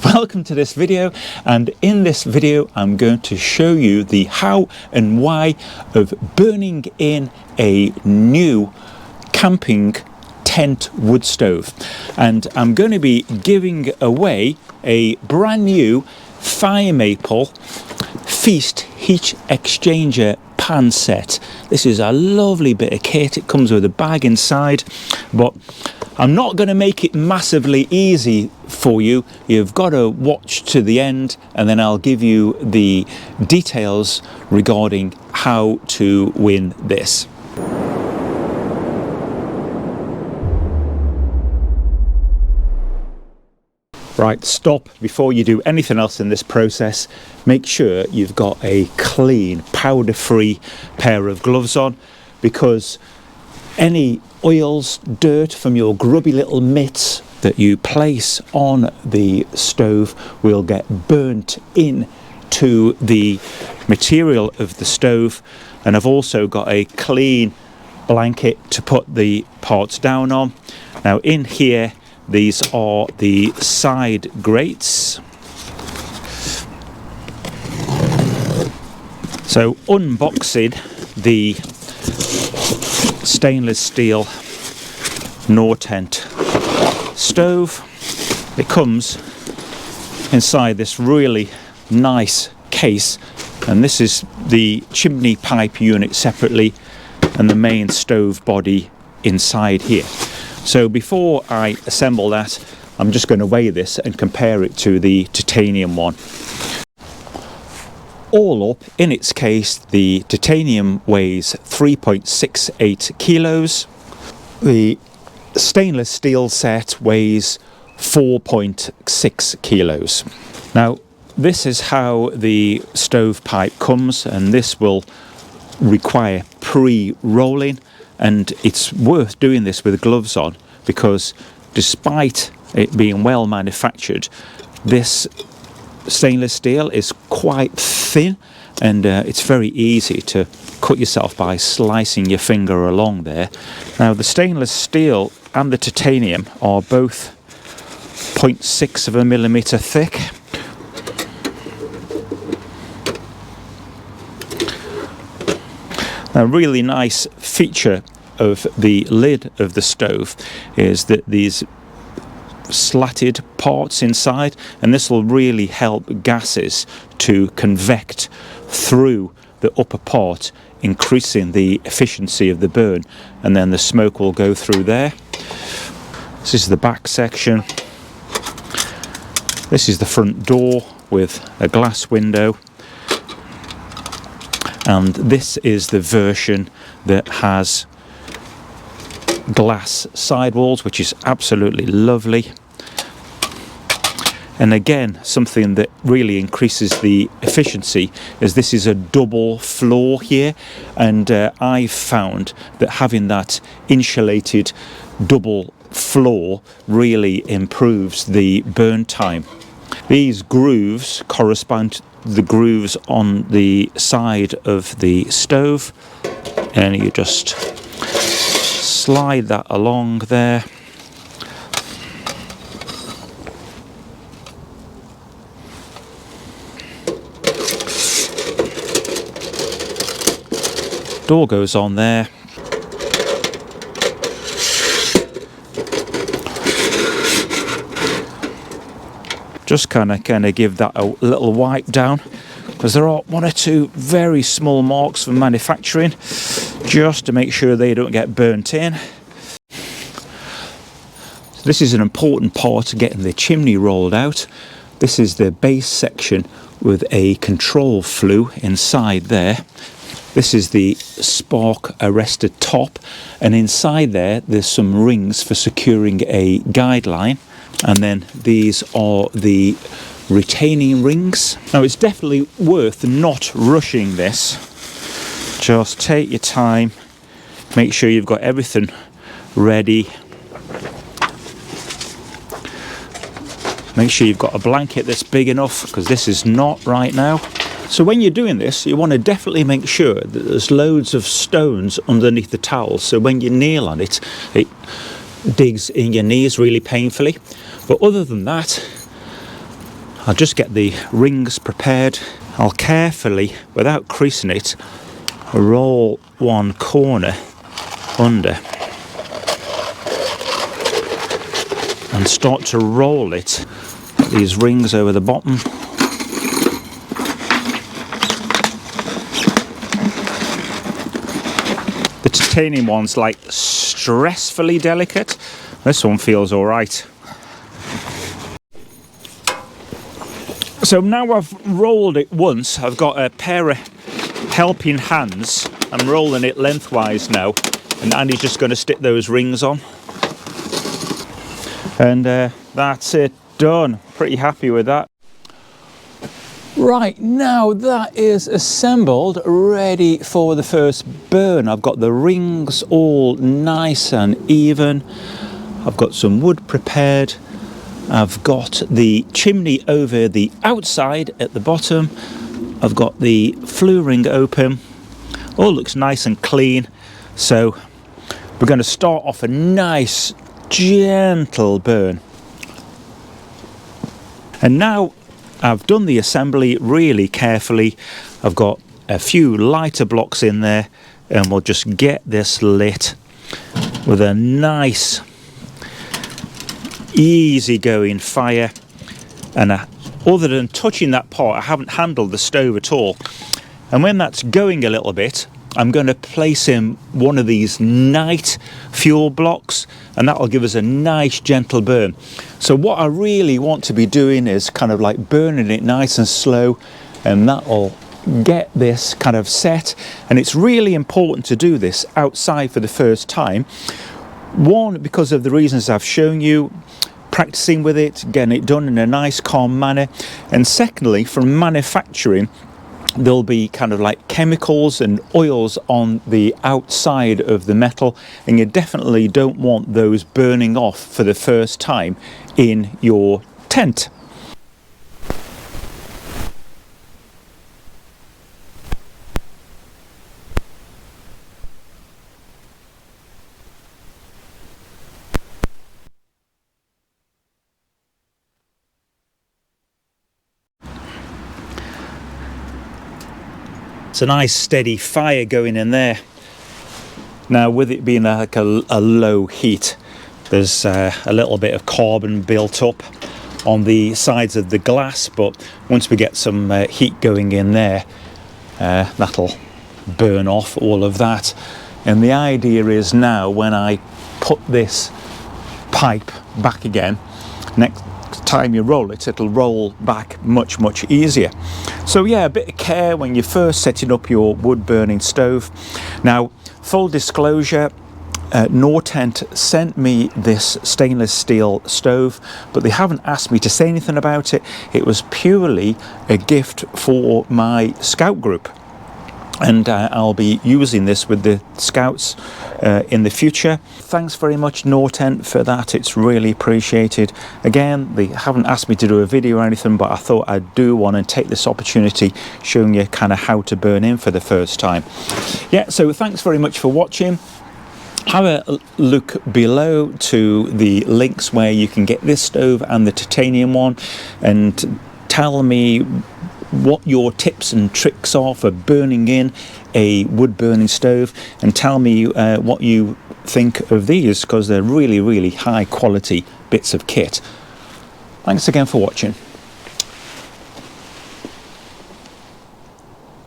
Welcome to this video, and in this video I'm going to show you the how and why of burning in a new camping tent wood stove. And I'm going to be giving away a brand new fire maple feast heat exchanger pan set. This is a lovely bit of kit. It comes with a bag inside, but I'm not going to make it massively easy for you. You've got to watch to the end, and then I'll give you the details regarding how to win this. Right, stop before you do anything else in this process. Make sure you've got a clean, powder-free pair of gloves on, because any oils, dirt from your grubby little mitts that you place on the stove will get burnt into the material of the stove. And I've also got a clean blanket to put the parts down on. Now in here, these are the side grates. So unboxing the stainless steel NORTENT stove, it comes inside this really nice case, and this is the chimney pipe unit separately and the main stove body inside here. So before I assemble that, I'm just going to weigh this and compare it to the titanium one. All up, in its case, the titanium weighs 3.68 kilos. The stainless steel set weighs 4.6 kilos. Now, this is how the stovepipe comes, and this will require pre-rolling. And it's worth doing this with gloves on, because despite it being well manufactured, this stainless steel is quite thin, and it's very easy to cut yourself by slicing your finger along there. Now the stainless steel and the titanium are both 0.6 millimeter thick. A really nice feature of the lid of the stove is that these slatted parts inside, and this will really help gases to convect through the upper part, increasing the efficiency of the burn, and then the smoke will go through there. This is the back section. This is the front door with a glass window. And this is the version that has glass sidewalls, which is absolutely lovely. And again, something that really increases the efficiency is this is a double floor here, and I've found that having that insulated double floor really improves the burn time. These grooves correspond to the grooves on the side of the stove, and you just slide that along there. Door goes on there. Just kind of give that a little wipe down, because there are one or two very small marks from manufacturing, just to make sure they don't get burnt in. So this is an important part of getting the chimney rolled out. This is the base section with a control flue inside there. This is the spark arrestor top, and inside there's some rings for securing a guideline. And then these are the retaining rings. Now it's definitely worth not rushing this. Just take your time, make sure you've got everything ready. Make sure you've got a blanket that's big enough, because this is not right now. So when you're doing this, you want to definitely make sure that there's loads of stones underneath the towel, so when you kneel on it, it digs in your knees really painfully. But other than that, I'll just get the rings prepared. I'll carefully, without creasing it, roll one corner under and start to roll it. Put these rings over the bottom. The titanium one's like stressfully delicate. This one feels all right. So now I've rolled it once, I've got a pair of helping hands. I'm rolling it lengthwise now, and Andy's just going to stick those rings on. And that's it, done. Pretty happy with that. Right, now that is assembled, ready for the first burn. I've got the rings all nice and even. I've got some wood prepared. I've got the chimney over the outside at the bottom. I've got the flue ring open. All looks nice and clean. So we're going to start off a nice gentle burn. And now I've done the assembly really carefully. I've got a few lighter blocks in there, and we'll just get this lit with a nice easy-going fire. And other than touching that part, I haven't handled the stove at all. And when that's going a little bit, I'm going to place in one of these night fuel blocks, and that will give us a nice gentle burn. So what I really want to be doing is kind of like burning it nice and slow, and that will get this kind of set. And it's really important to do this outside for the first time. One, because of the reasons I've shown you, practicing with it, getting it done in a nice calm manner. And secondly, from manufacturing, there'll be kind of like chemicals and oils on the outside of the metal, and you definitely don't want those burning off for the first time in your tent. It's a nice steady fire going in there. Now, with it being like a low heat, there's a little bit of carbon built up on the sides of the glass, but once we get some heat going in there, that'll burn off all of that. And the idea is now, when I put this pipe back again, next time you roll it, it'll roll back much easier. So yeah, a bit of care when you're first setting up your wood burning stove. Now, full disclosure, NORTENT sent me this stainless steel stove, but they haven't asked me to say anything about it. It was purely a gift for my scout group, and I'll be using this with the scouts in the future. Thanks very much, NORTENT, for that. It's really appreciated. Again, they haven't asked me to do a video or anything, but I thought I'd do one and take this opportunity showing you kind of how to burn in for the first time. Yeah, so thanks very much for watching. Have a look below to the links where you can get this stove and the titanium one, and tell me what your tips and tricks are for burning in a wood burning stove, and tell me what you think of these, because they're really high quality bits of kit. Thanks again for watching.